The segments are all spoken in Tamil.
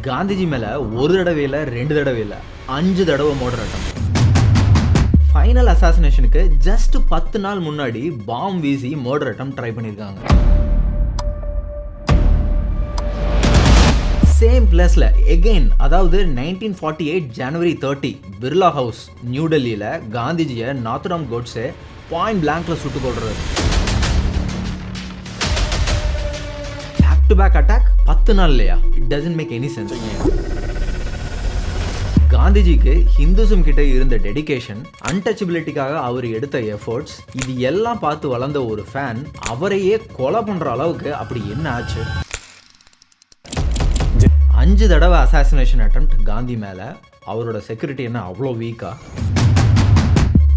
காந்திஜி மேலே ஒரு தடவை இல்லை, 2 தடவை இல்லை, 5 தடவை மர்டர் அட்டெம்ப்ட். ஃபைனல் அசாசினேஷனுக்கு ஜஸ்ட் 10 நாள் முன்னாடி பாம் வீசி மர்டர் அட்டெம்ப்ட் ட்ரை பண்ணியிருக்காங்க. சேம் பிளேஸில் எகெயின், அதாவது 1948 ஜனவரி 30 பிர்லா ஹவுஸ் நியூ டெல்லியில் காந்திஜியை நாத்துராம் கோட்ஸே பாயிண்ட் பிளாங்க்ல சுட்டுக் கொள்றாரு. பேக் டு பேக் அட்டாக் 10 நாள் இல்லையா? It doesn't make any sense. காந்திஜிக்கு ஹிந்துசம் கிட்ட இருந்த டெடிகேஷன், அன்டச்சபிலிட்டிக்காக அவர் எடுத்த எஃபர்ட்ஸ், இது எல்லாம் பார்த்து வளர்ந்த ஒரு ஃபேன் அவரையே கொலை பண்ற அளவுக்கு அப்படி என்ன ஆச்சு? 5 தடவை அசாசினேஷன் அட்டெம்ப்ட் காந்தி மேல. அவரோட செக்யூரிட்டி என்ன அவ்வளோ வீக்கா?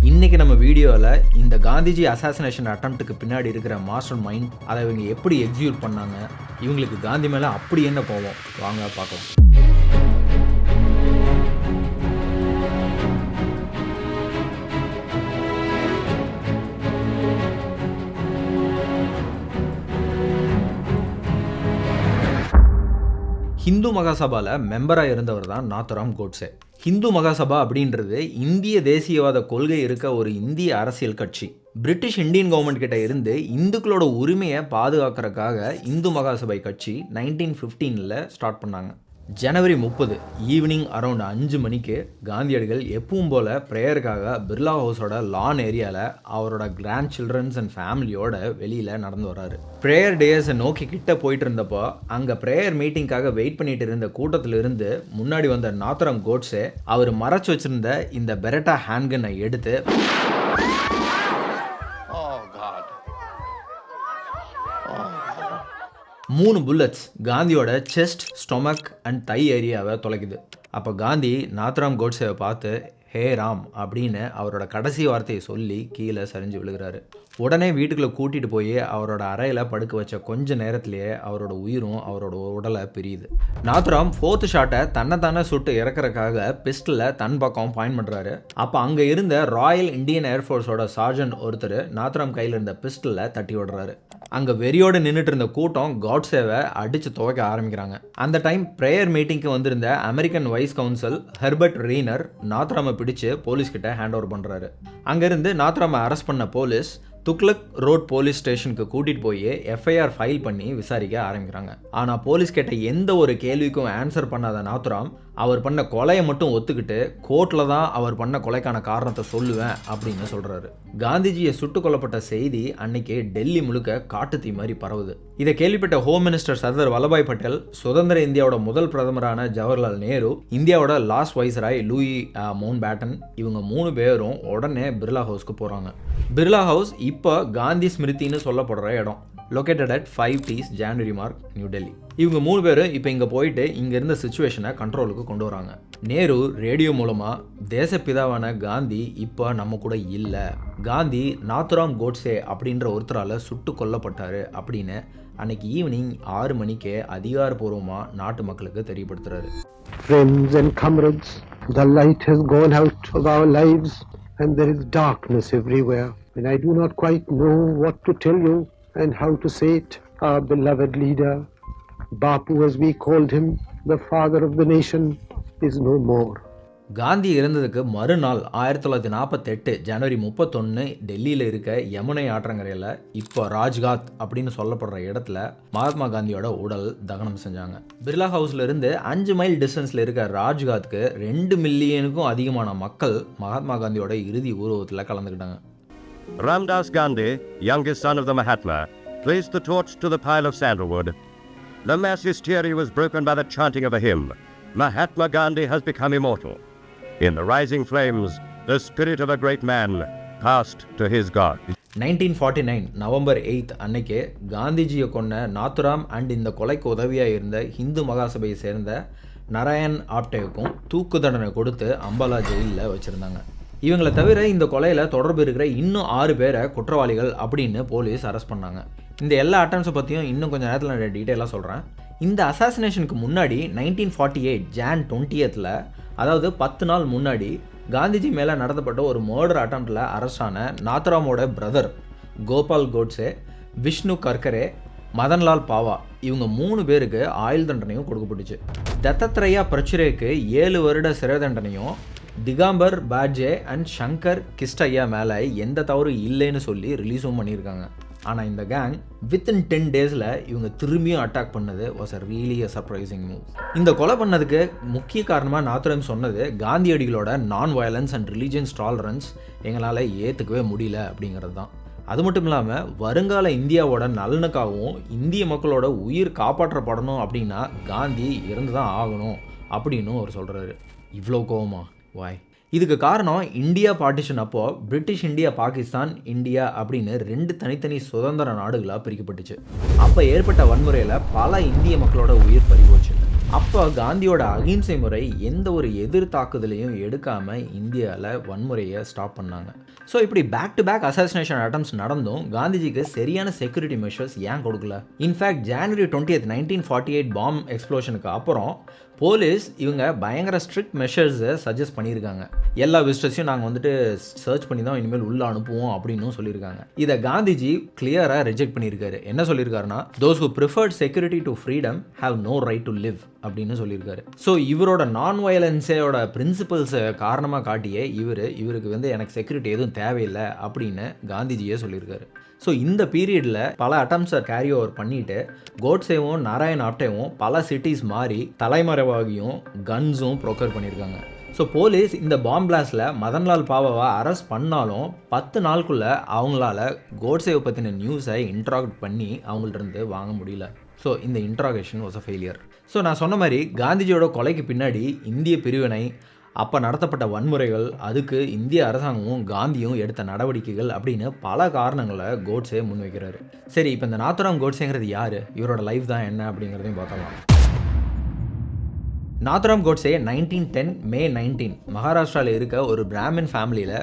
இன்னைக்கு நம்ம வீடியோவில் இந்த காந்திஜி அசாசினேஷன் அட்டெம்ப்ட்டுக்கு பின்னாடி இருக்கிற மாஸ்டர் மைண்ட், அதை இவங்க எப்படி எக்ஸிக்யூட் பண்ணாங்க, இவங்களுக்கு காந்தி மேலே அப்படி என்ன போவோம், வாங்க பார்க்கலாம். ஹிந்து மகாசபாவில் மெம்பராக இருந்தவர் தான் நாத்துராம் கோட்ஸே. ஹிந்து மகாசபா அப்படின்றது இந்திய தேசியவாத கொள்கை இருக்க ஒரு இந்திய அரசியல் கட்சி. பிரிட்டிஷ் இந்தியன் கவர்மெண்ட் கிட்ட இருந்து இந்துக்களோட உரிமையை பாதுகாக்கிறதுக்காக இந்து மகாசபை கட்சி 1915 ஸ்டார்ட் பண்ணாங்க. ஜனவரி 30 ஈவினிங் அரௌண்ட் 5 மணிக்கு காந்தியடிகள் எப்பவும் போல் ப்ரேயருக்காக பிர்லா ஹவுஸோட லான் ஏரியாவில் அவரோட கிராண்ட் சில்ட்ரன்ஸ் அண்ட் ஃபேமிலியோட வெளியில் நடந்து வர்றாரு. ப்ரேயர் டேஸை நோக்கி கிட்ட போயிட்டு இருந்தப்போ அங்கே ப்ரேயர் மீட்டிங்காக வெயிட் பண்ணிட்டு இருந்த கூட்டத்திலிருந்து முன்னாடி வந்த நாத்துராம் கோட்ஸே அவர் மறைச்சு வச்சிருந்த இந்த பெரட்டா ஹேண்ட்கனை எடுத்து 3 புல்லட்ஸ் காந்தியோட செஸ்ட், ஸ்டொமக் அண்ட் தை ஏரியாவை தொலைக்குது. அப்போ காந்தி நாத்துராம் கோட்ஸேவை பார்த்து ஹே ராம் அப்படின்னு அவரோட கடைசி வார்த்தையை சொல்லி கீழே சரிஞ்சு விழுகிறாரு. உடனே வீட்டுக்குள்ளே கூட்டிகிட்டு போய் அவரோட அறையில் படுக்க வச்ச கொஞ்ச நேரத்திலேயே அவரோட உயிரும் அவரோட உடலை பிரியுது. நாத்துராம் 4th ஷாட்டை தன்னைத்தானே சுட்டு இறக்குறதுக்காக பிஸ்டலில் தன் பக்கம் பாயிண்ட் பண்ணுறாரு. அப்போ அங்கே இருந்த ராயல் இந்தியன் ஏர்ஃபோர்ஸோட சார்ஜன்ட் ஒருத்தர் நாத்துராம் கையில் இருந்த பிஸ்டலில் தட்டி விடுறாரு. அங்கே வெறியோடு நின்றுட்டு இருந்த கூட்டம் காட்ஸேவை அடித்து துவைக்க ஆரம்பிக்கிறாங்க. அந்த டைம் ப்ரேயர் மீட்டிங்க்கு வந்திருந்த அமெரிக்கன் வைஸ் கவுன்சில் ஹெர்பர்ட் ரீனர் நாத்துராமை பிடிச்சு போலீஸ்கிட்ட ஹேண்ட் ஓவர் பண்ணுறாரு. அங்கேருந்து நாத்துராமை அரெஸ்ட் பண்ண போலீஸ் துக்லக் ரோட் போலீஸ் ஸ்டேஷனுக்கு கூட்டிகிட்டு போய் எஃப்ஐஆர் ஃபைல் பண்ணி விசாரிக்க ஆரம்பிக்கிறாங்க. ஆனால் போலீஸ் கேட்ட எந்த ஒரு கேள்விக்கும் ஆன்சர் பண்ணாத நாத்துராம் அவர் பண்ண கொலையை மட்டும் ஒத்துக்கிட்டு கோர்ட்டில் தான் அவர் பண்ண கொலைக்கான காரணத்தை சொல்லுவேன் அப்படின்னு சொல்கிறாரு. காந்திஜியை சுட்டு கொல்லப்பட்ட செய்தி அன்னைக்கு டெல்லி முழுக்க காட்டுத்தீ மாதிரி பரவுது. இதை கேள்விப்பட்ட ஹோம் மினிஸ்டர் சர்தார் வல்லபாய் பட்டேல், சுதந்திர இந்தியாவோட முதல் பிரதமரான ஜவஹர்லால் நேரு, இந்தியாவோட last viceroy Louis Mountbatten, இவங்க 3 பேரும் உடனே பிர்லா ஹவுஸ்க்கு போகிறாங்க. பிர்லா ஹவுஸ் இப்போ காந்தி ஸ்மிருதின்னு சொல்லப்படுற இடம். Located at 5 T's January mark, new Delhi. இவங்க 3 பேரும் இப்போ இங்கே போயிட்டு இங்கே இருந்த சுச்சுவேஷனை கண்ட்ரோலுக்கு கொண்டு வராங்க. நேரு ரேடியோ மூலமாக தேசப்பிதாவான காந்தி இப்போ நம்ம கூட இல்லை, காந்தி நாத்துராம் கோட்ஸே அப்படின்ற ஒருத்தரால் சுட்டு கொல்லப்பட்டார் அப்படின்னு அன்னைக்கு ஈவினிங் 6 மணிக்கே அதிகாரப்பூர்வமாக நாட்டு மக்களுக்கு தெரியப்படுத்துறாரு. Friends and comrades, the light has gone out of our lives and there is darkness everywhere. And I do not quite know what to tell you and how to say it. Our beloved leader, Bapu as we called him, the father of the nation, is no more. Gandhi இறந்ததுக்கு மறுநாள் 1948 ஜனவரி 31 டெல்லியில் இருக்க யமுனை ஆற்றங்கரையில் இப்போ ராஜ்காட் அப்படின்னு சொல்லப்படுற இடத்துல மகாத்மா காந்தியோட உடல் தகனம் செஞ்சாங்க. பிர்லா ஹவுஸ்ல இருந்து 5 மைல் டிஸ்டன்ஸில் இருக்க ராஜ்காட்க்கு 2 மில்லியனுக்கும் அதிகமான மக்கள் மகாத்மா காந்தியோட இறுதி ஊர்வலத்தில் கலந்துக்கிட்டாங்க. Ramdas Gandhi, youngest son of the Mahatma, placed the torch to the pile of sandalwood. The mass hysteria was broken by the chanting of a hymn. Mahatma Gandhi has become immortal. In the rising flames, the spirit of a great man passed to his God. 1949 November 8 அன்னைக்கே காந்திஜியை கொன்ன நாத்துராம் அண்ட் இந்த கொலைக்கு உதவியாக இருந்த ஹிந்து மகாசபையை சேர்ந்த நராயண் ஆப்டேவுக்கும் தூக்கு தண்டனை கொடுத்து அம்பாலா ஜெயிலில் வச்சுருந்தாங்க. இவங்களை தவிர இந்த கொலையில் தொடர்பு இருக்கிற இன்னும் 6 பேரை குற்றவாளிகள் அப்படின்னு போலீஸ் அரெஸ்ட் பண்ணாங்க. இந்த எல்லா அட்டம்ஸை பற்றியும் இன்னும் கொஞ்சம் நேரத்தில் நான் டீட்டெயிலாக சொல்கிறேன். இந்த அசாசினேஷனுக்கு முன்னாடி 1948 ஜான் 20th, அதாவது 10 நாள் முன்னாடி காந்திஜி மேலே நடத்தப்பட்ட ஒரு மர்டர் அட்டம்ப்டில் அரெஸ்டான நாத்துராமோட பிரதர் கோபால் கோட்ஸே, விஷ்ணு கர்கரே, மதன்லால் பாவா, இவங்க 3 பேருக்கு ஆயுள் தண்டனையும் கொடுக்கப்பட்டுச்சு. தத்தத்ரயா பிரச்சுரேக்கு 7 வருட சிறை தண்டனையும், திகாம்பர் பாட்ஜே அண்ட் சங்கர் கிஸ்டையா மேலே எந்த தவறு இல்லைன்னு சொல்லி ரிலீஸும் பண்ணியிருக்காங்க. ஆனால் இந்த கேங் வித்தின் 10 டேஸில் இவங்க திரும்பியும் அட்டாக் பண்ணது was a really a surprising move. இந்த கொலை பண்ணதுக்கு முக்கிய காரணமாக நாத்துராம் சொன்னது காந்தியடிகளோட non violence and religions tolerance எங்களால் ஏற்றுக்கவே முடியல அப்படிங்கிறது தான். அது மட்டும் இல்லாமல் வருங்கால இந்தியாவோட நலனுக்காகவும் இந்திய மக்களோட உயிர் காப்பாற்றப்படணும் அப்படின்னா காந்தி இறந்து தான் ஆகணும் அப்படின்னு அவர் சொல்கிறாரு. இவ்வளோ கோவமா? வாய். இதுக்கு காரணம் இந்தியா பார்ட்டிஷன் அப்போ பிரிட்டிஷ் இந்தியா, பாகிஸ்தான் இந்தியா அப்படின்னு 2 தனித்தனி சுதந்திர நாடுகளாக பிரிக்கப்பட்டுச்சு. அப்போ ஏற்பட்ட வன்முறையில் பல இந்திய மக்களோட உயிர் பறிபோச்சு. அப்போ காந்தியோட அகிம்சை முறை எந்த ஒரு எதிர் தாக்குதலையும் எடுக்காமல் இந்தியாவில் வன்முறையை ஸ்டாப் பண்ணாங்க. ஸோ இப்படி back to back assassination attempts நடந்தும் காந்திஜிக்கு சரியான செக்யூரிட்டி மெஷர்ஸ் ஏன் கொடுக்கல? இன்ஃபேக்ட் ஜனவரி 20th 1948 பாம் எக்ஸ்ப்ளோஷனுக்கு அப்புறம் போலீஸ் இவங்க பயங்கர ஸ்ட்ரிக்ட் மெஷர்ஸை சஜஸ்ட் பண்ணியிருக்காங்க. எல்லா விசிட்டர்ஸையும் நாங்கள் வந்துட்டு சர்ச் பண்ணி தான் இனிமேல் உள்ளே அனுப்புவோம் அப்படின்னு சொல்லியிருக்காங்க. இதை காந்திஜி கிளியராக ரிஜெக்ட் பண்ணியிருக்காரு. என்ன சொல்லியிருக்காருன்னா, those who preferred security to freedom have no right to live அப்படின்னு சொல்லியிருக்காரு. ஸோ இவரோட நான் வயலன்ஸோட பிரின்சிபல்ஸை காரணமாக காட்டியே இவருக்கு எனக்கு செக்யூரிட்டி எதுவும் தேவையில்லை அப்படின்னு காந்திஜியே சொல்லியிருக்காரு. ஸோ இந்த பீரியடில் பல அட்டம்ப்ட்ஸை கேரி ஓவர் பண்ணிவிட்டு கோட்சேவும் நாராயண் ஆப்டேவும் பல சிட்டிஸ் மாறி தலைமறைவாகியும் கன்ஸும் ப்ரொக்கர் பண்ணியிருக்காங்க. ஸோ போலீஸ் இந்த பாம் பிளாஸ்டில் மதன்லால் பாவாவை அரெஸ்ட் பண்ணாலும் 10 நாளுக்குள்ளே அவங்களால கோட்சேவை பற்றின நியூஸை இன்ட்ராக்ட் பண்ணி அவங்கள்ட்ட வாங்க முடியல. ஸோ இந்த interrogation was a failure. So நான் சொன்ன மாதிரி காந்திஜியோட கொலைக்கு பின்னாடி இந்திய பிரிவினை, அப்போ நடத்தப்பட்ட வன்முறைகள், அதுக்கு இந்திய அரசாங்கமும் காந்தியும் எடுத்த நடவடிக்கைகள் அப்படின்னு பல காரணங்களை கோட்சே முன்வைக்கிறாரு. சரி, இப்போ இந்த நாத்துராம் கோட்சேங்கிறது யார், இவரோட லைஃப் தான் என்ன அப்படிங்கிறதையும் பார்க்கலாம். நாத்துராம் கோட்சே 1910 மே 19 மகாராஷ்டிராவில் இருக்க ஒரு பிராமின் ஃபேமிலியில்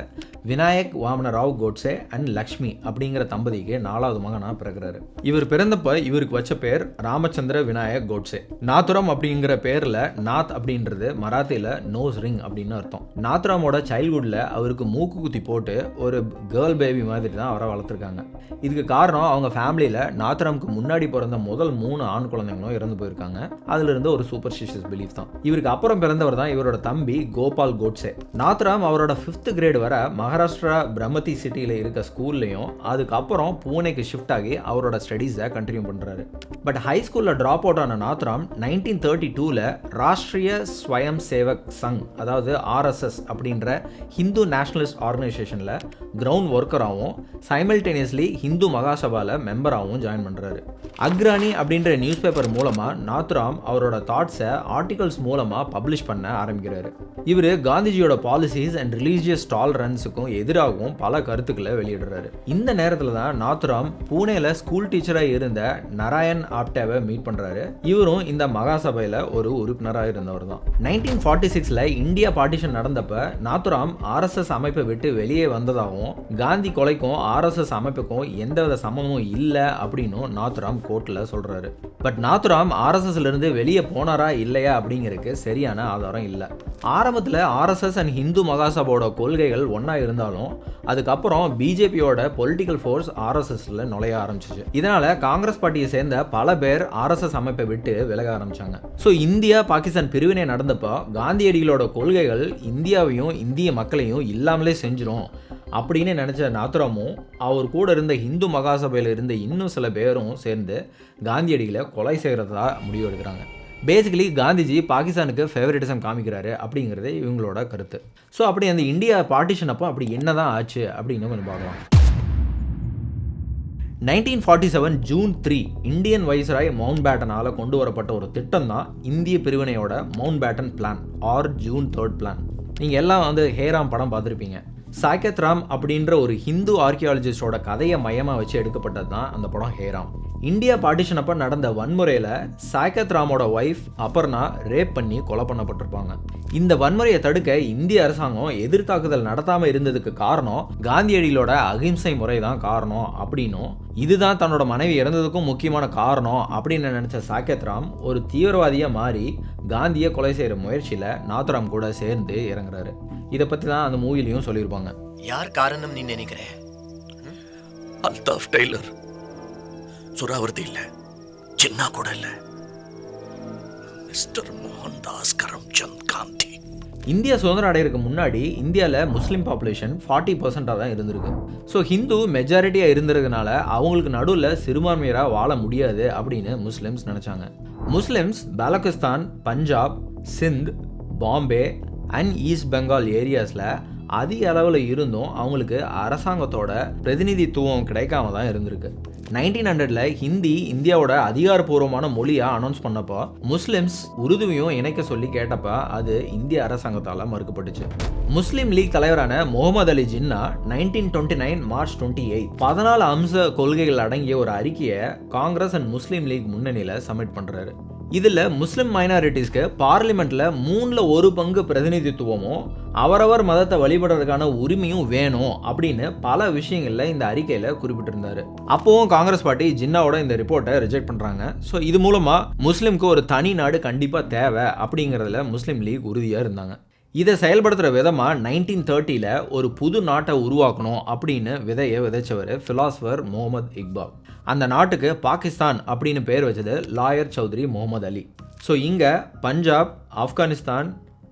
விநாயக் வாமனராவ் கோட்சே அண்ட் லக்ஷ்மி அப்படிங்கிற தம்பதிக்கு 4வது மகனாக பிறகுறாரு. இவர் பிறந்தப்ப இவருக்கு வச்ச பேர் ராமச்சந்திர விநாயக் கோட்சே. நாத்துராம் அப்படிங்கிற பேரில் நாத் அப்படின்றது மராத்தியில் நோஸ் ரிங் அப்படின்னு அர்த்தம். நாத்துராமோட சைல்ட்ஹுட்டில் அவருக்கு மூக்கு குத்தி போட்டு ஒரு கேர்ள் பேபி மாதிரி தான் அவரை வளர்த்துருக்காங்க. இதுக்கு காரணம் அவங்க ஃபேமிலியில் நாத்துராமுக்கு முன்னாடி பிறந்த முதல் 3 ஆண் குழந்தைங்களும் இறந்து போயிருக்காங்க. அதிலிருந்து ஒரு சூப்பர்ஸ்டிஷியஸ் பிலீஃப் தான். இவருக்கு அப்புறம் பிறந்தவர் தான் இவரோட தம்பி கோபால் கோட்சே. நாத்துராம் அவரோட 5th கிரேட் வர மகாராஷ்டிரா பிரம்மதி சிட்டியில் இருக்க ஸ்கூல்லையும் அதுக்கப்புறம் பூனேக்கு ஷிஃப்ட் ஆகி அவரோட ஸ்டடீஸை கண்டினியூ பண்ணுறாரு. பட் ஹை ஸ்கூலில் ட்ராப் அவுட் ஆன நாத்துராம் 1932 ராஷ்ட்ரிய ஸ்வயம் சேவக் சங், அதாவது RSS அப்படின்ற ஹிந்து நேஷனலிஸ்ட் ஆர்கனைசேஷனில் கிரவுண்ட் ஒர்க்கராகவும் சைமல்டேனியஸ்லி ஹிந்து மகாசபாவில் மெம்பராகவும் ஜாயின் பண்ணுறாரு. அக்ரானி அப்படின்ற நியூஸ் பேப்பர் மூலமாக நாத்துராம் அவரோட தாட்ஸை ஆர்டிகல்ஸ் மூலமாக பப்ளிஷ் பண்ண ஆரம்பிக்கிறாரு. இவர் காந்திஜியோட பாலிசிஸ் அண்ட் ரிலீஜியஸ் டாலரன்ஸுக்கும் எதிராகவும் பல கருத்துக்களை வெளியிடுறாரு. இந்த நேரத்தில் தான் நாத்துராம் பூனேல ஸ்கூல் டீச்சராக இருந்த நாராயண் ஆப்டேவை மீட் பண்ணுறாரு. இவரும் இந்த மகாசபையில் ஒரு உறுப்பினராக இருந்தவர் தான். 1946 இந்தியா பார்ட்டிஷன் நடந்தப்ப நாத்துராம் RSS அமைப்பை விட்டு வெளியே வந்ததாகவும் காந்தி கொலைக்கும் RSS அமைப்புக்கும் எந்தவித சமமும் இல்லை அப்படின்னு நாத்துராம் கோர்ட்டில் சொல்கிறாரு. பட் நாத்துராம் RSSலேருந்து வெளியே போனாரா இல்லையா அப்படிங்கிறதுக்கு சரியான ஆதாரம் இல்லை. ஆரம்பத்தில் RSS அண்ட் ஹிந்து மகாசபோட கொள்கைகள் ஒன்றா இருந்தாலும் அதுக்கப்புறம் பிஜேபியோட பொலிட்டிக்கல் ஃபோர்ஸ் RSSல நுழைய ஆரம்பிச்சிச்சு. இதனால காங்கிரஸ் பார்ட்டியை சேர்ந்த பல பேர் RSS அமைப்பை விட்டு விலக ஆரம்பிச்சாங்க. ஸோ இந்தியா பாகிஸ்தான் பிரிவினை நடந்தப்போ காந்தியடிகளோட கொள்கைகள் இந்தியாவையும் இந்திய மக்களையும் இல்லாமலே செஞ்சிடும் அப்படின்னு நினச்ச நாத்துராமும் அவர் கூட இருந்த ஹிந்து மகாசபையில் இருந்த இன்னும் சில பேரும் சேர்ந்து காந்தியடிகளை கொலை செய்கிறதா முடிவு எடுக்கிறாங்க. பேசிக்கலி காந்திஜி பாகிஸ்தானுக்கு ஃபேவரட்டிசம் காமிக்கிறாரு அப்படிங்கிறது இவங்களோட கருத்து. ஸோ அப்படி அந்த இந்தியா பார்ட்டிஷன் அப்போ அப்படி என்ன தான் ஆச்சு அப்படின்னு கொஞ்சம் பார்க்கலாம். 1947 ஜூன் 3 இந்தியன் வைஸ்ராய் மவுண்ட் பேட்டனால் கொண்டு வரப்பட்ட ஒரு திட்டம் தான் இந்திய பிரிவினையோட Mountbatten plan or June 3 plan. நீங்கள் எல்லாம் ஹேராம் படம் பார்த்துருப்பீங்க. சாக்கெத் ராம் அப்படின்ற ஒரு ஹிந்து ஆர்கியாலஜிஸ்டோட கதையை மையமாக வச்சு எடுக்கப்பட்டது தான் அந்த படம் ஹேராம். இந்தியா பார்ட்டிஷன் அப்போ நடந்த வன்முறையில் சாக்கெத் ராமோட ஒய்ஃப் அபர்ணா ரேப் பண்ணி கொலை பண்ணப்பட்டிருப்பாங்க. இந்த வன்முறையை தடுக்க இந்திய அரசாங்கம் எதிர்த்தாக்குதல் நடத்தாமல் இருந்ததுக்கு காரணம் காந்தியடிகளோட அகிம்சை முறை தான் காரணம் அப்படின்னும், இதுதான் தன்னோட மனைவி இறந்ததுக்கும் முக்கியமான காரணம் அப்படின்னு நினச்ச சாக்கெத் ராம் ஒரு தீவிரவாதியாக மாறி காந்தியை கொலை செய்கிற முயற்சியில் நாத்துராம் கூட சேர்ந்து இறங்குறாரு. இதை பற்றி தான் அந்த மூவிலையும் சொல்லியிருப்பாங்க. யார் காரணம் நீ நினைக்கிற? அல்தாஃப் டெய்லர். சுராவர்த்தி இல்லை, சின்ன கூட இல்ல, மிஸ்டர் மோகன்தாஸ் கரம்சந்த் காந்தி. இந்தியா சுதந்திரம் அடையிறதுக்கு முன்னாடி இந்தியாவில் முஸ்லீம் பாப்புலேஷன் 40% தான் இருந்திருக்கு. ஸோ ஹிந்து மெஜாரிட்டியாக இருந்ததுனால அவங்களுக்கு நடுவில் சிறுபான்மையராக வாழ முடியாது அப்படின்னு முஸ்லிம்ஸ் நினச்சாங்க. முஸ்லிம்ஸ் பாலகிஸ்தான், பஞ்சாப், சிந்த், பாம்பே அண்ட் ஈஸ்ட் பெங்கால் ஏரியாஸில் அதிக அளவில் இருந்தும் அவங்களுக்கு அரசாங்கத்தோட பிரதிநிதித்துவம் கிடைக்காம தான் இருந்திருக்கு. 1900ல் ஹிந்தி இந்தியாவோட அதிகாரப்பூர்வமான மொழியாக அனௌன்ஸ் பண்ணப்போ முஸ்லிம்ஸ் உருதுவையும் இணைக்க சொல்லி கேட்டப்போ அது இந்திய அரசாங்கத்தால் மறுக்கப்பட்டுச்சு. முஸ்லீம் லீக் தலைவரான முகமது அலி ஜின்னா 1929 மார்ச் 28 14 அம்ச கொள்கைகள் அடங்கிய ஒரு அறிக்கையை காங்கிரஸ் அண்ட் முஸ்லீம் லீக் முன்னணியில் சப்மிட் பண்ணுறாரு. இதில் முஸ்லிம் மைனாரிட்டிஸ்க்கு பார்லிமெண்ட்டில் 1/3 பிரதிநிதித்துவமும் அவரவர் மதத்தை வழிபடுறதுக்கான உரிமையும் வேணும் அப்படின்னு பல விஷயங்களில் இந்த அறிக்கையில் குறிப்பிட்டிருந்தார். அப்போவும் காங்கிரஸ் பார்ட்டி ஜின்னாவோட இந்த ரிப்போர்ட்டை ரிஜெக்ட் பண்ணுறாங்க. ஸோ இது மூலமாக முஸ்லீமுக்கு ஒரு தனி நாடு கண்டிப்பாக தேவை அப்படிங்கிறதுல முஸ்லீம் லீக் உறுதியாக இருந்தாங்க. இதை செயல்படுத்துகிற விதமாக 1930ல் ஒரு புது நாட்டை உருவாக்கணும் அப்படின்னு விதையை விதைச்சவர் ஃபிலாசபர் முகமது இக்பால். அந்த நாட்டுக்கு பாகிஸ்தான் அப்படின்னு பேர் வச்சது லாயர் சௌத்ரி முகமது அலி. ஸோ இங்கே பஞ்சாப், ஆப்கானிஸ்தான்,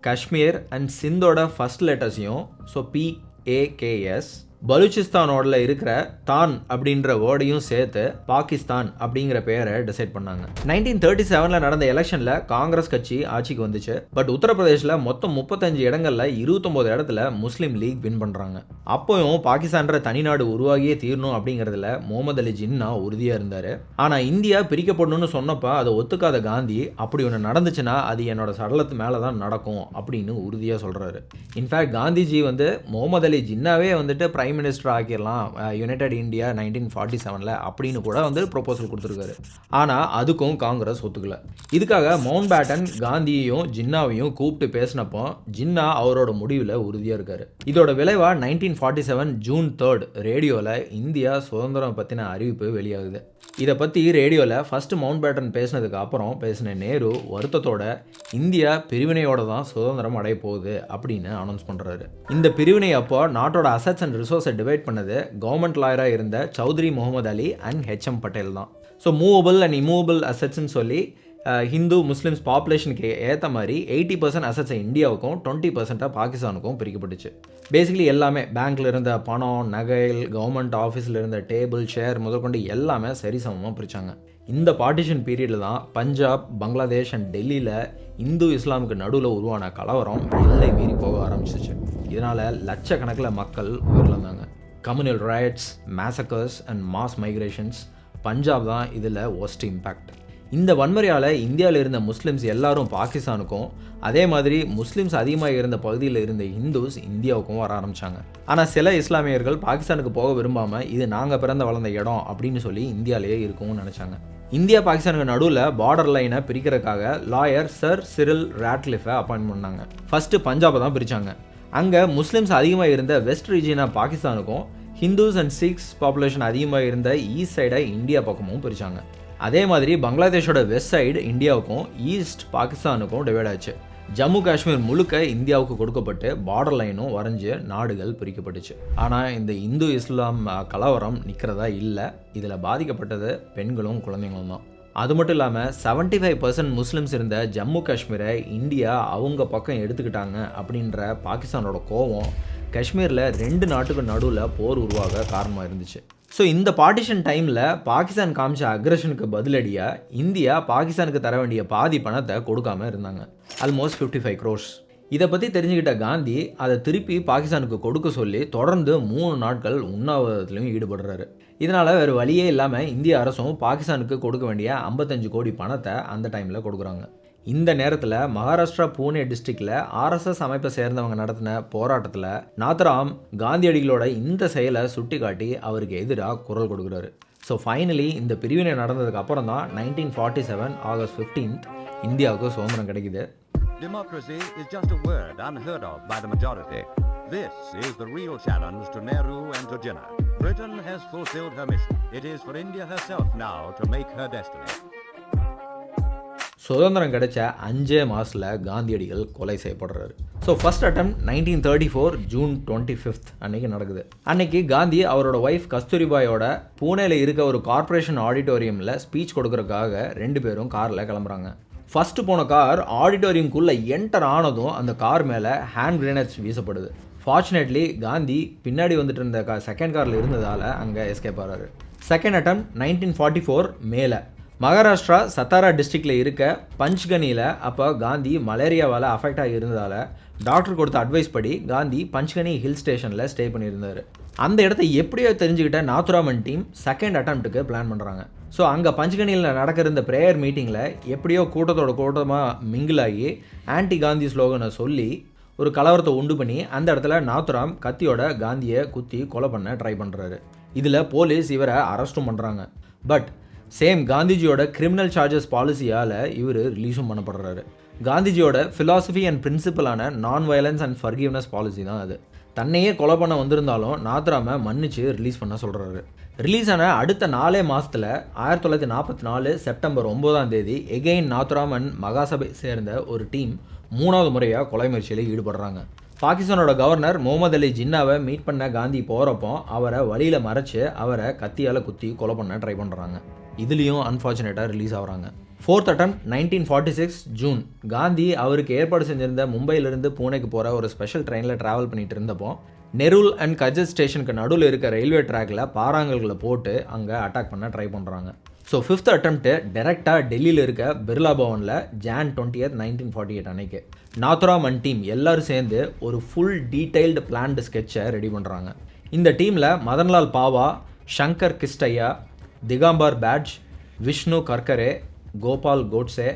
காஷ்மீர் அண்ட் சிந்தோட ஃபர்ஸ்ட் லெட்டர்ஸையும், ஸோ PAKS, பலூச்சிஸ்தானோட இருக்கிற தான் அப்படின்ற வேர்டையும் சேர்த்து பாகிஸ்தான் அப்படிங்கிற பெயரை டிசைட் பண்ணாங்க. 1937ல் நடந்த எலெக்ஷனில் காங்கிரஸ் கட்சி ஆட்சிக்கு வந்துச்சு. பட் உத்தரப்பிரதேசில் மொத்தம் 35 இடங்கள்ல 29 இடத்துல முஸ்லீம் லீக் வின் பண்ணுறாங்க. அப்போயும் பாகிஸ்தான்ற தனிநாடு உருவாகியே தீரணும் அப்படிங்கிறதுல முகமது அலி ஜின்னா உறுதியாக இருந்தார். ஆனால் இந்தியா பிரிக்கப்படணும்னு சொன்னப்போ அதை ஒத்துக்காத காந்தி அப்படி ஒன்று நடந்துச்சுன்னா அது என்னோட சடலத்து மேலே தான் நடக்கும் அப்படின்னு உறுதியாக சொல்கிறாரு. இன்ஃபேக்ட் காந்திஜி முகமது அலி ஜின்னாவே பிரைம் மினிஸ்டர் ஆக்கிடலாம் யுனைடெட் இந்தியா 1947ல் அப்படின்னு கூட ப்ரொபோசல் கொடுத்துருக்காரு. ஆனால் அதுக்கும் காங்கிரஸ் ஒத்துக்கல. இதுக்காக மவுண்ட் பேட்டன் காந்தியையும் ஜின்னாவையும் கூப்பிட்டு பேசினப்போ ஜின்னா அவரோட முடிவில் உறுதியாக இருக்காரு. இதோட விளைவாக 1947 ஜூன் 3 ரேடியோவில் இந்தியா சுதந்திரம் பற்றின அறிவிப்பு வெளியாகுது. இதை பற்றி ரேடியோவில் ஃபர்ஸ்ட் மவுண்ட் பேட்டன் பேசினதுக்கு அப்புறம் பேசின நேரு வருத்தத்தோட இந்தியா பிரிவினையோட தான் சுதந்திரம் அடைய போகுது அப்படின்னு அனௌன்ஸ் பண்ணுறாரு. இந்த பிரிவினை அப்போ நாட்டோட அசட்ஸ் அண்ட் ரிசோர்ஸை டிவைட் பண்ணது கவர்மெண்ட் லாயராக இருந்த சௌத்ரி முகமது அலி அண்ட் HM பட்டேல் தான். ஸோ மூவபிள் அண்ட் இம்மூவபிள் அசட்ஸ்ன்னு சொல்லி ஹிந்து முஸ்லிம்ஸ் பாப்புலேஷனுக்கு ஏற்ற மாதிரி 80% அசட்ஸை இந்தியாவுக்கும் 20% பாகிஸ்தானுக்கும் பிரிக்கப்பட்டுச்சு. பேசிக்கலி எல்லாமே பேங்க்கில் இருந்த பணம், நகைகள், கவர்மெண்ட் ஆஃபீஸில் இருந்த டேபிள், சேர் முதற்கொண்டு எல்லாமே சரிசமமாக பிரித்தாங்க. இந்த பார்ட்டிஷன் பீரியடில் தான் பஞ்சாப், பங்களாதேஷ் அண்ட் டெல்லியில் இந்து இஸ்லாமுக்கு நடுவில் உருவான கலவரம் எல்லை மீறி போக ஆரம்பிச்சிச்சு. இதனால் லட்சக்கணக்கில் மக்கள் உயிரிழந்தாங்க. Communal riots, massacres and mass migrations, Punjab தான் இதில் ஒஸ்ட் இம்பேக்ட். இந்த வன்முறையால் இந்தியாவில் இருந்த முஸ்லிம்ஸ் எல்லாரும் பாகிஸ்தானுக்கும், அதே மாதிரி முஸ்லிம்ஸ் அதிகமாக இருந்த பகுதியில் இருந்த இந்துஸ் இந்தியாவுக்கும் வர ஆரம்பித்தாங்க. ஆனால் சில இஸ்லாமியர்கள் பாகிஸ்தானுக்கு போக விரும்பாமல் இது நாங்கள் பிறந்த வளர்ந்த இடம் அப்படின்னு சொல்லி இந்தியாவிலேயே இருக்கவும் நினச்சாங்க. இந்தியா பாகிஸ்தானுக்கு நடுவில் பார்டர் லைனை பிரிக்கிறதுக்காக லாயர் சர் சிரில் ராட்லிஃபை அப்பாயின்ட் பண்ணாங்க. ஃபஸ்ட்டு பஞ்சாபை தான் பிரித்தாங்க. அங்கே முஸ்லிம்ஸ் அதிகமாக இருந்த வெஸ்ட் ரீஜியனாக பாகிஸ்தானுக்கும், ஹிந்துஸ் அண்ட் சிக்ஸ் பாப்புலேஷன் அதிகமாக இருந்த ஈஸ்ட் சைடை இந்தியா பக்கமும் பிரித்தாங்க. அதே மாதிரி பங்களாதேஷோட வெஸ்ட் சைடு இந்தியாவுக்கும், ஈஸ்ட் பாகிஸ்தானுக்கும் டிவைட் ஆச்சு. ஜம்மு காஷ்மீர் முழுக்க இந்தியாவுக்கு கொடுக்கப்பட்டு பார்டர் லைனும் வரைஞ்சு நாடுகள் பிரிக்கப்பட்டுச்சு. ஆனால் இந்த இந்து இஸ்லாம் கலவரம் நிற்கிறதா இல்லை. இதில் பாதிக்கப்பட்டது பெண்களும் குழந்தைங்களும் தான். அது மட்டும் இல்லாமல் 75% முஸ்லிம்ஸ் இருந்த ஜம்மு காஷ்மீரை இந்தியா அவங்க பக்கம் எடுத்துக்கிட்டாங்க அப்படின்ற பாகிஸ்தானோட கோவம் காஷ்மீரில் 2 நாட்டுக்கு நடுவில் போர் உருவாக காரணமாக இருந்துச்சு. ஸோ இந்த பார்ட்டிஷன் டைமில் பாகிஸ்தான் காமிச்ச அக்ரஷனுக்கு பதிலடியாக இந்தியா பாகிஸ்தானுக்கு தர வேண்டிய பாதி பணத்தை கொடுக்காமல் இருந்தாங்க, ஆல்மோஸ்ட் 55 crores. இதை பற்றி தெரிஞ்சுக்கிட்ட காந்தி அதை திருப்பி பாகிஸ்தானுக்கு கொடுக்க சொல்லி தொடர்ந்து 3 நாட்கள் உண்ணாவிரதத்திலையும் ஈடுபடுறாரு. இதனால் வேறு வழியே இல்லாமல் இந்திய அரசும் பாகிஸ்தானுக்கு கொடுக்க வேண்டிய 55 கோடி பணத்தை அந்த டைமில் கொடுக்குறாங்க. இந்த நேரத்தில் மகாராஷ்டிரா பூனே டிஸ்ட்ரிக்டில் RSS அமைப்பை சேர்ந்தவங்க நடத்தின போராட்டத்தில் நாத்ராம் காந்தியடிகளோட இந்த செயலை சுட்டி காட்டி அவருக்கு எதிராக குரல் கொடுக்குறாரு. ஸோ ஃபைனலி இந்த பிரிவினை நடந்ததுக்கு அப்புறம் தான் 1947 ஆகஸ்ட் 15 இந்தியாவுக்கு சுதந்திரம் கிடைக்குது. Democracy is just a word unheard of by the majority. This is the real challenge to Nehru and to Jinnah. Britain has fulfilled her mission. It is for India herself now to make her destiny. சுதந்திரம் கிடைச்ச 5 மாதத்தில் காந்தியடிகள் கொலை செய்யப்படுறாரு. ஸோ ஃபர்ஸ்ட் அட்டம் 1934 ஜூன் 25 அன்னைக்கு நடக்குது. அன்னைக்கு காந்தி அவரோட ஒய்ஃப் கஸ்தூரிபாயோட பூனேல இருக்க ஒரு கார்ப்பரேஷன் ஆடிட்டோரியமில் ஸ்பீச் கொடுக்கறதுக்காக 2 பேரும் காரில் கிளம்புறாங்க. ஃபஸ்ட்டு போன கார் ஆடிட்டோரியம்குள்ளே என்டர் ஆனதும் அந்த கார் மேலே ஹேண்ட் கிரேனேட்ஸ் வீசப்படுது. ஃபார்ச்சுனேட்லி காந்தி பின்னாடி வந்துட்டு இருந்த செகண்ட் காரில் இருந்ததால் அங்கே எஸ்கேப் ஆகிறாரு. செகண்ட் அட்டம் 1944 மேல மகாராஷ்டிரா சத்தாரா டிஸ்ட்ரிக்டில் இருக்க பஞ்ச்கனியில் அப்போ காந்தி மலேரியாவால் அஃபெக்ட் ஆகி இருந்ததால் டாக்டர் கொடுத்த அட்வைஸ் படி காந்தி பஞ்ச்கனி ஹில் ஸ்டேஷனில் ஸ்டே பண்ணியிருந்தார். அந்த இடத்த எப்படியோ தெரிஞ்சுக்கிட்ட நாத்துராமன் டீம் செகண்ட் அட்டம்ப்ட்டுக்கு பிளான் பண்ணுறாங்க. ஸோ அங்கே பஞ்ச்கனியில் நடக்கிற இந்த ப்ரேயர் மீட்டிங்கில் எப்படியோ கூட்டமாக மிங்கிள் ஆகி ஆன்டி காந்தி ஸ்லோகனை சொல்லி ஒரு கலவரத்தை உண்டு பண்ணி அந்த இடத்துல நாத்துராம் கத்தியோட காந்தியை குத்தி கொலை பண்ண ட்ரை பண்ணுறாரு. இதில் போலீஸ் இவரை அரெஸ்ட்டும் பண்ணுறாங்க. பட் சேம் காந்திஜியோட கிரிமினல் சார்ஜஸ் பாலிசியால் இவர் ரிலீஸும் பண்ணப்படுறாரு. காந்திஜியோட philosophy and பிரின்சிபலான non violence and forgiveness policy தான் அது. தன்னையே கொலை பண்ண வந்திருந்தாலும் நாத்துராமை மன்னிச்சு ரிலீஸ் பண்ண சொல்கிறாரு. ரிலீஸ் ஆன அடுத்த 4 மாதத்தில் 1944 செப்டம்பர் 9 எகெயின் நாத்துராம் அண்ட் மகாசபை சேர்ந்த ஒரு டீம் 3வது முறையாக கொலை முயற்சியில் ஈடுபடுறாங்க. பாகிஸ்தானோட கவர்னர் முகமது அலி ஜின்னாவை மீட் பண்ண காந்தி போகிறப்போ அவரை வழியில் மறைச்சு அவரை கத்தியால் குத்தி கொலை பண்ண ட்ரை பண்ணுறாங்க. இதுலேயும் அன்ஃபார்ச்சுனேட்டாக ரிலீஸ் ஆகிறாங்க. ஃபோர்த் அட்டம் 1946 ஜூன் காந்தி அவருக்கு ஏற்பாடு செஞ்சிருந்த மும்பையிலிருந்து பூனேக்கு போகிற ஒரு ஸ்பெஷல் ட்ரெயினில் ட்ராவல் பண்ணிட்டு இருந்தப்போ நெருல் அண்ட் கஜத் ஸ்டேஷனுக்கு நடுவில் இருக்க ரயில்வே ட்ராக்கில் பாறாங்கல்களை போட்டு அங்கே அட்டாக் பண்ண ட்ரை பண்ணுறாங்க. ஸோ ஃபிஃப்த் அட்டம்ப்ட்டு டேரெக்டாக டெல்லியில் இருக்க பிர்லா பவனில் ஜான் 20th 1948 அன்னைக்கு நாத்துராம் அண்ட் டீம் எல்லோரும் சேர்ந்து ஒரு ஃபுல் டீட்டெயில்டு பிளான்டு ஸ்கெட்சை ரெடி பண்ணுறாங்க. இந்த டீமில் மதன்லால் பாவா, ஷங்கர் கிஸ்டையா, திகாம்பர் பேட்ஜ், விஷ்ணு கர்கரே, கோபால் கோட்ஸே,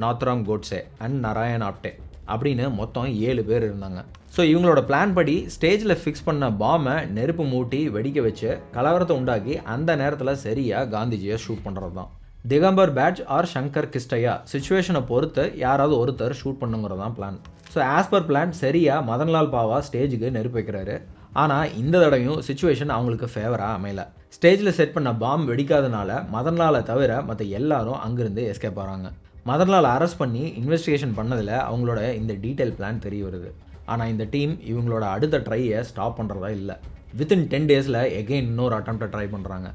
நாத்துராம் கோட்ஸே அண்ட் நாராயண் ஆப்டே அப்படின்னு மொத்தம் 7 பேர் இருந்தாங்க. ஸோ இவங்களோட பிளான் படி ஸ்டேஜில் ஃபிக்ஸ் பண்ண பாமை நெருப்பு மூட்டி வெடிக்க வச்சு கலவரத்தை உண்டாக்கி அந்த நேரத்தில் சரியாக காந்திஜியை ஷூட் பண்ணுறது தான். திகம்பர் பேட்ஜ் ஆர் ஷங்கர் கிஸ்டையா சுச்சுவேஷனை பொறுத்து யாராவது ஒருத்தர் ஷூட் பண்ணுங்கிறது தான் plan. So as per plan சரியாக மதன்லால் பாவா ஸ்டேஜுக்கு நெருப்பு வைக்கிறாரு. ஆனால் இந்த தடவையும் சுச்சுவேஷன் அவங்களுக்கு ஃபேவராக அமையல. ஸ்டேஜில் செட் பண்ண பாம் வெடிக்காதனால மதன்லாலை தவிர மற்ற எல்லாரும் அங்கேருந்து எஸ்கேப் ஆகிறாங்க. மதன்லால் அரெஸ்ட் பண்ணி இன்வெஸ்டிகேஷன் பண்ணதில் அவங்களோட இந்த டீட்டெயில் பிளான் தெரிய வருது. ஆனால் இந்த டீம் இவங்களோட அடுத்த ட்ரையை ஸ்டாப் பண்ணுறதா இல்லை. வித்தின் 10 டேஸில் எகெயின் இன்னொரு அட்டம்ப்டை ட்ரை பண்ணுறாங்க.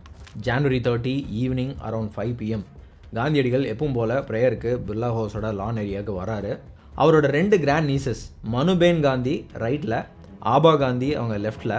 ஜனவரி 30 ஈவினிங் அரௌண்ட் 5 PM காந்தியடிகள் எப்பவும் போல் ப்ரேயருக்கு பிர்லா ஹவுஸோட லான் ஏரியாவுக்கு வராரு. அவரோட 2 கிராண்ட் நீசஸ் மனுபேன் காந்தி ரைட்டில், ஆபா காந்தி அவங்க லெஃப்டில்,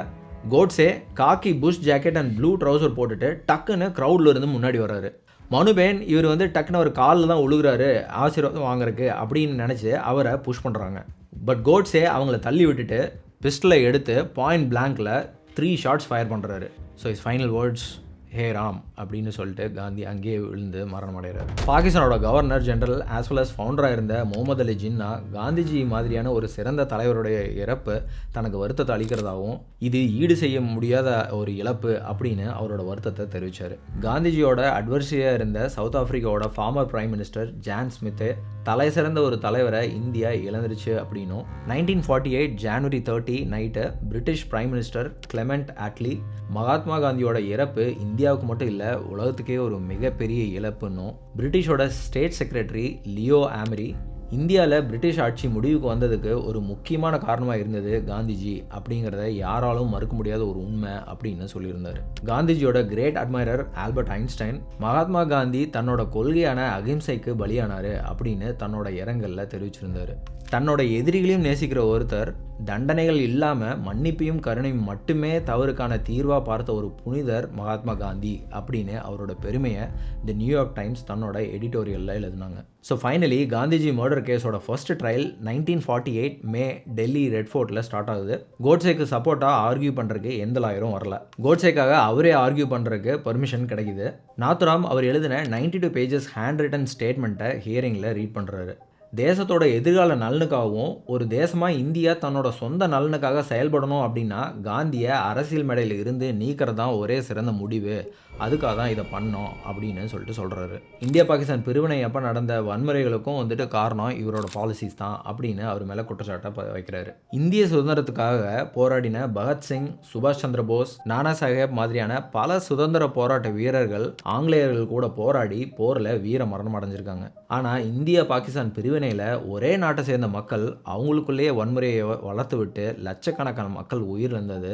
Godse khaki bush jacket and blue trouser போட்டுட்டு டக்குன்னு க்ரௌடில் இருந்து முன்னாடி வர்றாரு. மனுபேன் இவர் டக்குன்னு ஒரு காலில் தான் உழுகுறாரு ஆசீர்வாதம் வாங்குறதுக்கு அப்படின்னு நினச்சி அவரை புஷ் பண்ணுறாங்க. பட் கோட்ஸே அவங்கள தள்ளி விட்டுட்டு பிஸ்டலை எடுத்து பாயிண்ட் பிளாங்கில் 3 ஷாட்ஸ் ஃபயர் பண்ணுறாரு. So is final words hey Ram அப்படின்னு சொல்லிட்டு காந்தி அங்கேயே விழுந்து மரணம் அடைகிறார். பாகிஸ்தானோட governor general as well as ஃபவுண்டராக இருந்த முகமது அலி ஜின்னா காந்திஜி மாதிரியான ஒரு சிறந்த தலைவருடைய இறப்பு தனக்கு வருத்தத்தை அளிக்கிறதாகவும் இது ஈடு செய்ய முடியாத ஒரு இழப்பு அப்படின்னு அவரோட வருத்தத்தை தெரிவித்தார். காந்திஜியோட அட்வர்சியாக இருந்த சவுத் ஆஃப்ரிக்காவோட former prime minister Jan Smuts தலை சிறந்த ஒரு தலைவரை இந்தியா இழந்துருச்சு அப்படின்னும் 1948 ஜனவரி 30 night British prime minister Clement Attlee Mahatma காந்தியோட இறப்பு இந்தியாவுக்கு மட்டும் இல்லை உலகத்துக்கே ஒரு மிகப்பெரிய இழப்புன்னும் பிரிட்டிஷோட ஸ்டேட் செக்ரட்டரி லியோ ஆமரி இந்தியாவில் பிரிட்டிஷ் ஆட்சி முடிவுக்கு வந்ததுக்கு ஒரு முக்கியமான காரணமாக இருந்தது காந்திஜி அப்படிங்கிறத யாராலும் மறுக்க முடியாத ஒரு உண்மை அப்படின்னு சொல்லியிருந்தார். காந்திஜியோட great admirer Albert Einstein Mahatma Gandhi தன்னோட கொள்கையான அகிம்சைக்கு பலியானார் அப்படின்னு தன்னோட இரங்கலில் தெரிவிச்சிருந்தார். தன்னோட எதிரிகளையும் நேசிக்கிற ஒருத்தர் தண்டனைகள் இல்லாமல் மன்னிப்பையும் கருணையும் மட்டுமே தவறுக்கான தீர்வாக பார்த்த ஒரு புனிதர் மகாத்மா காந்தி அப்படின்னு அவரோட பெருமையை தி நியூயார்க் டைம்ஸ் தன்னோட எடிட்டோரியலில் எழுதினாங்க. ஸோ ஃபைனலி காந்திஜி மர்டர் கேஸோட first trial 1948 May Delhi red ஃபோர்ட்டில் ஸ்டார்ட் ஆகுது. கோட்ஸேக்கு சப்போர்ட்டாக ஆர்கியூ பண்ணுறதுக்கு எந்த லாயரும் வரல. கோட்ஸேக்காக அவரே ஆர்கியூ பண்ணுறதுக்கு பர்மிஷன் கிடைக்குது. நாத்துராம் அவர் எழுதின 92 பேஜஸ் ஹேண்ட் ரிட்டன் ஸ்டேட்மெண்ட்டை ஹியரிங்கில் ரீட் பண்ணுறாரு. தேசத்தோட எதிர்கால நலனுக்காகவும் ஒரு தேசமாக இந்தியா தன்னோட சொந்த நலனுக்காக செயல்படணும் அப்படின்னா காந்தியை அரசியல் மேடையில் இருந்து நீக்கிறது தான் ஒரே சிறந்த முடிவு, அதுக்காக தான் இதை பண்ணோம் அப்படின்னு சொல்கிறாரு. இந்தியா பாகிஸ்தான் பிரிவினை எப்போ நடந்த வன்முறைகளுக்கும் காரணம் இவரோட பாலிசிஸ் தான் அப்படின்னு அவர் மேலே குற்றச்சாட்டை வைக்கிறாரு. இந்திய சுதந்திரத்துக்காக போராடின பகத்சிங், சுபாஷ் சந்திர போஸ், நானா சாஹேப் மாதிரியான பல சுதந்திர போராட்ட வீரர்கள் ஆங்கிலேயர்கள் கூட போராடி போரில் வீர மரணம் அடைஞ்சிருக்காங்க. ஆனால் இந்தியா பாகிஸ்தான் பிரிவினையில் ஒரே நாட்டை சேர்ந்த மக்கள் அவங்களுக்குள்ளேயே வன்முறையை வளர்த்து விட்டு லட்சக்கணக்கான மக்கள் உயிரிழந்தது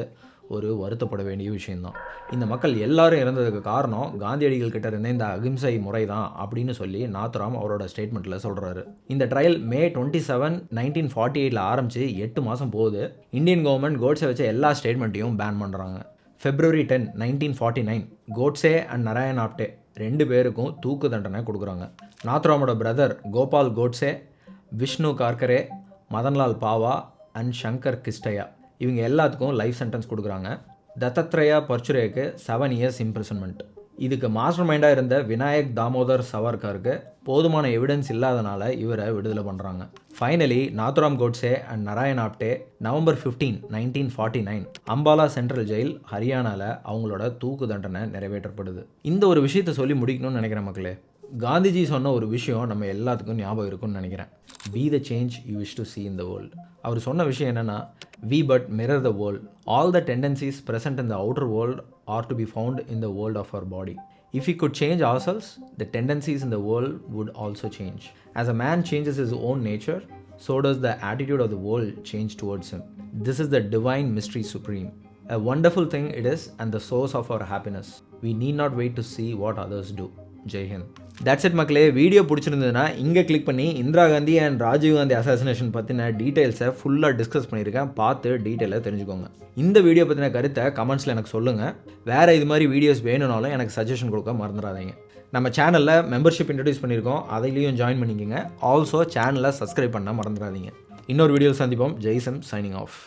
ஒரு வருத்தப்பட வேண்டிய விஷயம்தான். இந்த மக்கள் எல்லாரும் இறந்ததுக்கு காரணம் காந்தியடிகள் கிட்ட இருந்த இந்த அகிம்சை முறை தான் அப்படின்னு சொல்லி நாத்துராம் அவரோட ஸ்டேட்மெண்ட்டில் சொல்கிறாரு. இந்த ட்ரையல் May 27, 1948 ஆரம்பித்து 8 மாதம் போகுது. இந்தியன் கவர்மெண்ட் கோட்ஸை வச்ச எல்லா ஸ்டேட்மெண்ட்டையும் பேன் பண்ணுறாங்க. February 10, 1949 கோட்ஸே அண்ட் நாராயண் ஆப்டே 2 பேருக்கும் தூக்கு தண்டனை கொடுக்குறாங்க. நாத்துராமோட பிரதர் கோபால் கோட்ஸே, விஷ்ணு கார்கரே, மதன்லால் பாவா அண்ட் சங்கர் கிஸ்டயா இவங்க எல்லாத்துக்கும் லைஃப் சென்டென்ஸ் கொடுக்குறாங்க. தத்தாத்ரேயா பர்ச்சுரேக்கு 7 years இம்ப்ரிசன்மெண்ட். இதுக்கு மாஸ்டர் மைண்டாக இருந்த விநாயக் தாமோதர் சவர்கருக்கு போதுமான எவிடன்ஸ் இல்லாதனால இவரை விடுதலை பண்ணுறாங்க. Finally Nathuram Godse and Narayan Apte November 15, 1949 Ambala central jail ஹரியானாவில் அவங்களோட தூக்கு தண்டனை நிறைவேற்றப்படுது. இந்த ஒரு விஷயத்தை சொல்லி முடிக்கணும்னு நினைக்கிறேன் மக்களே. காந்திஜி சொன்ன ஒரு விஷயம் நம்ம எல்லாத்துக்கும் ஞாபகம் இருக்கும்னு நினைக்கிறேன். Be the change you wish to see in the world. அவர் சொன்ன விஷயம் என்னென்னா, we but mirror the world. All the tendencies present in the outer world are to be found in the world of our body. If we could change ourselves, the tendencies in the world would also change. As a man changes his own nature, so does the attitude of the world change towards him. This is the divine mystery supreme. A wonderful thing it is and the source of our happiness. We need not wait to see what others do. Jai Hind. That's it மக்களே. வீடியோ பிடிச்சிருந்ததுன்னா இங்கே கிளிக் பண்ணி இந்திரா காந்தி அண்ட் ராஜீவ் காந்தி அசாசினேஷன் பற்றின டீட்டெயில்ஸை ஃபுல்லாக டிஸ்கஸ் பண்ணியிருக்கேன். பார்த்து டீட்டெயிலாக தெரிஞ்சுக்கோங்க. இந்த வீடியோ பற்றின கருத்தை கமெண்ட்ஸில் எனக்கு சொல்லுங்கள். வேறு இது மாதிரி வீடியோஸ் வேணும்னாலும் எனக்கு சஜஷன் கொடுக்க மறந்துடாதீங்க. நம்ம சேனலில் மெம்பர்ஷிப் இன்ட்ரடியூஸ் பண்ணியிருக்கோம், அதையிலையும் ஜாயின் பண்ணிக்கோங்க. ஆல்சோ சேனலை சப்ஸ்கிரைப் பண்ண மறந்துடாதீங்க. இன்னொரு வீடியோவில் சந்திப்போம். ஜெய்சம் சைனிங் ஆஃப்.